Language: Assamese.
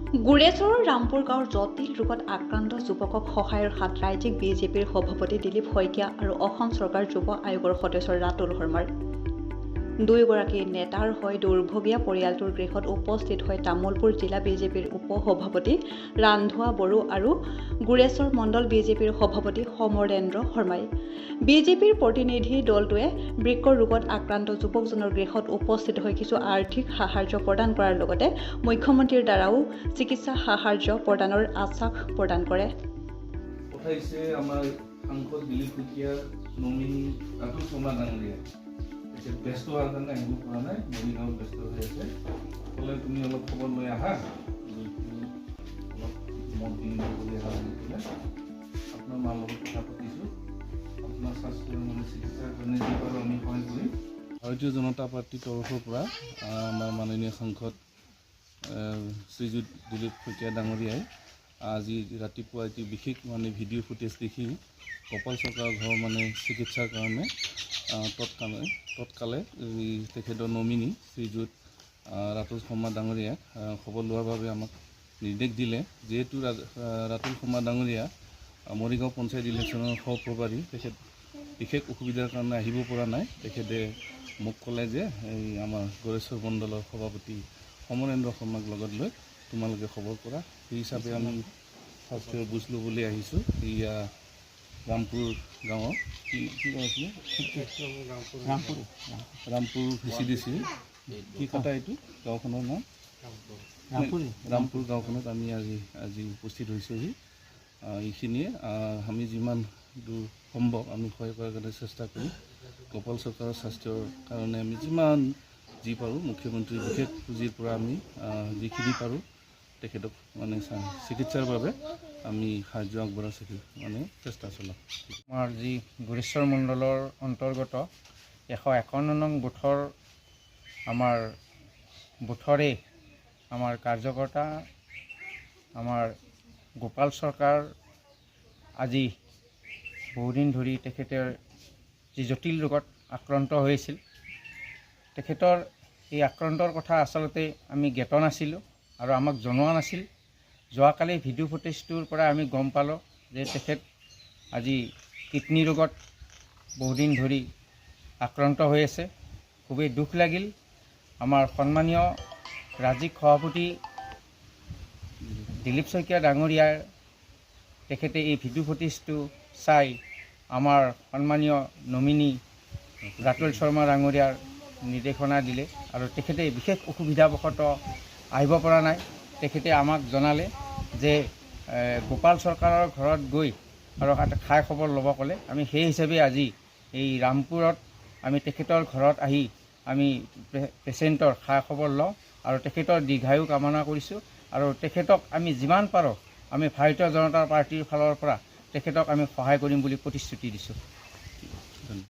গুৰেশ্বৰৰ ৰামপুৰ গাঁৱৰ জটিল ৰোগত আক্ৰান্ত যুৱকক সহায়ৰ হাত ৰাজ্যিক বিজেপিৰ সভাপতি দিলীপ শইকীয়া আৰু অসম চৰকাৰ যুৱ আয়োগৰ সদস্য ৰাতুল শৰ্মাৰ। দুয়োগৰাকী নেতাৰ হৈ দুৰ্ভগীয়া পৰিয়ালটোৰ গৃহত উপস্থিত হৈ তামোলপুৰ জিলা বিজেপিৰ উপ-সভাপতি ৰান্ধোৱা বড়ো আৰু গুৰেশ্বৰ মণ্ডল বিজেপিৰ সভাপতি সমৰেন্দ্ৰ শৰ্মাই। বিজেপিৰ প্ৰতিনিধি দলটোৱে বৃক্কৰ ৰোগত আক্ৰান্ত যুৱকজনৰ গৃহত উপস্থিত হৈ কিছু আৰ্থিক সাহায্য প্ৰদান কৰাৰ লগতে মুখ্যমন্ত্ৰীৰ দ্বাৰাও চিকিৎসা সাহায্য প্ৰদানৰ আশ্বাস প্ৰদান কৰে। পঠাইছে আমাৰ সাংসদ দিলীপ শইকীয়াৰ নমিনী ৰাতুল শৰ্মা ডাঙৰীয়া। ব্যস্ত হোৱাৰ কাৰণে আহিব পৰা নাই, মৰিগাঁৱত ব্যস্ত হৈ আছে। ক'লে তুমি অলপ খবৰ লৈ আহা, অলপ মত বিনিময় কৰি আহা বুলি ক'লে আপোনাৰ মাৰ লগত কথা পাতিছোঁ। আপোনাৰ স্বাস্থ্যৰ চিকিৎসাৰ কাৰণে যি পাৰোঁ আমি সহায় কৰিম। ভাৰতীয় জনতা পাৰ্টীৰ তৰফৰ পৰা আমাৰ মাননীয় সাংসদ শ্ৰীযুত দিলীপ শইকীয়া ডাঙৰীয়াই আজি ৰাতিপুৱা এটি বিশেষ ভিডিঅ' ফুটেজ দেখি গোপাল চৰকাৰৰ ঘৰ চিকিৎসাৰ কাৰণে তৎকালে তেখেতৰ নমিনী শ্ৰীযুত ৰাতুল শৰ্মা ডাঙৰীয়াক খবৰ লোৱাৰ বাবে আমাক নিৰ্দেশ দিলে। যিহেতু ৰাতুল শৰ্মা ডাঙৰীয়া মৰিগাঁও পঞ্চায়ত ইলেকশ্যনৰ সহপ্ৰভাৰী, তেখেত বিশেষ অসুবিধাৰ কাৰণে আহিব পৰা নাই। তেখেতে মোক ক'লে যে এই আমাৰ গুৰেশ্বৰ মণ্ডলৰ সভাপতি সমৰেন্দ্ৰ শৰ্মাক লগত লৈ তোমালোকে খবৰ কৰা। সেই হিচাপে আমি স্বাস্থ্যৰ বুজ ল'বলৈ আহিছোঁ। এয়া ৰামপুৰ গাঁৱৰ কি কৈছিলে ৰামপুৰ VCDC কি কটা এইটো গাঁওখনৰ নাম ৰামপুৰ গাঁওখনত আমি আজি উপস্থিত হৈছোঁহি। এইখিনিয়ে আমি যিমান দূৰ সম্ভৱ আমি সহায় কৰাৰ কাৰণে চেষ্টা কৰিম। গোপাল চৰকাৰৰ স্বাস্থ্যৰ কাৰণে আমি যিমান যি পাৰোঁ মুখ্যমন্ত্ৰীৰ বিশেষ পুঁজিৰ পৰা আমি যিখিনি পাৰোঁ তেখেতক চিকিৎসাৰ বাবে আমি সাহায্য আগবঢ়াৰ চেষ্টা চলাম। আমাৰ যি গুৰেশ্বৰ মণ্ডলৰ অন্তৰ্গত 151 নং বুথৰ আমাৰ বুথৰে আমাৰ কাৰ্যকৰ্তা আমাৰ গোপাল চৰকাৰ আজি বহুদিন ধৰি তেখেতৰ যি জটিল ৰোগত আক্ৰান্ত হৈছিল, তেখেতৰ এই আক্ৰান্তৰ কথা আচলতে আমি জ্ঞাত নাছিলোঁ আৰু আমাক জনোৱা নাছিল। যোৱাকালি ভিডিঅ' ফুটেজটোৰ পৰা আমি গম পালোঁ যে তেখেত আজি কিডনী ৰোগত বহুদিন ধৰি আক্ৰান্ত হৈ আছে। খুবেই দুখ লাগিল। আমাৰ সন্মানীয় ৰাজ্যিক সভাপতি দিলীপ শইকীয়া ডাঙৰীয়াৰ তেখেতে এই ভিডিঅ' ফুটেজটো চাই আমাৰ সন্মানীয় নমিনী ৰাতুল শৰ্মা ডাঙৰীয়াৰ নিৰ্দেশনা দিলে আৰু তেখেতে বিশেষ অসুবিধাবশতঃ আহিব পৰা নাই। তেখেতে আমাক জনালে যে গোপাল চৰকাৰৰ ঘৰত গৈ আৰু খাই খবৰ ল'ব ক'লে। আমি সেই হিচাপে আজি এই ৰামপুৰত আমি তেখেতৰ ঘৰত আহি আমি পেচেণ্টৰ খা খবৰ লওঁ আৰু তেখেতৰ দীৰ্ঘায়ু কামনা কৰিছোঁ আৰু তেখেতক আমি যিমান পাৰোঁ আমি ভাৰতীয় জনতা পাৰ্টীৰ ফালৰ পৰা তেখেতক আমি সহায় কৰিম বুলি প্ৰতিশ্ৰুতি দিছোঁ।